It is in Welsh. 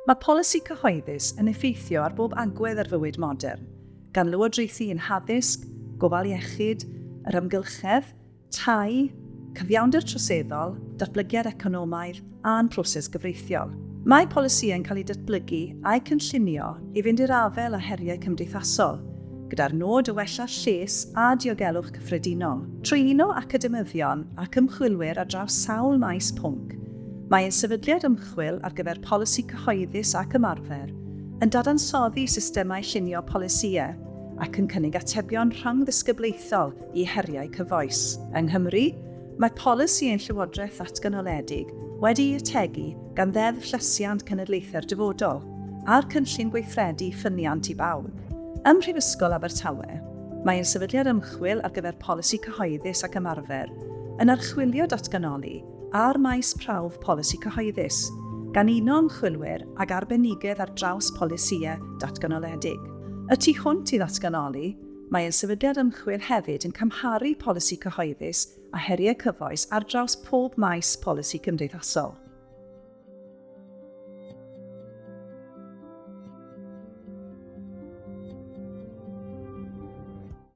Mae polisi cyhoeddus yn effeithio ar bob agwedd ar fywyd modern, gan lywodraethu yn haddysg, gofal iechyd, yr amgylchedd, tai, cyfiawnder troseddol, datblygiad economaidd a'n proses gyfreithiol. Mae polisïau'n cael eu datblygu a'i cynllunio i fynd i'r afel a heriau cymdeithasol, gyda'r nod o wella lles a diogelwch cyffredinol. Trwy uno academyddion ac ymchwilwyr ar draws sawl maes pwnc, Mae'r Sefydliad Ymchwil ar gyfer Polisi Cyhoeddus ac Ymarfer yn dadansoddi systemau llunio polisïau ac yn cynnig atebion rhyngddisgyblaethol i heriau cyfoes. Yng Nghymru, mae polisi ein llywodraeth ddatganoledig wedi'i ategu gan ddeddf llysiant cenedlaethau'r dyfodol a'r cynllun gweithredu ffyniant i bawb. Ym Mhrifysgol Abertawe, Mae'r Sefydliad Ymchwil ar gyfer Polisi Cyhoeddus ac Ymarfer yn archwilio datganoli ar maes prawf polisi cyhoeddus, gan uno ymchwilwyr ag arbenigedd ar draws polisïau datganoledig. Y tu hwnt i ddatganoli, Mae'r Sefydliad Ymchwil hefyd yn cymharu polisi cyhoeddus a heriau cyfoes ar draws pob maes polisi cymdeithasol.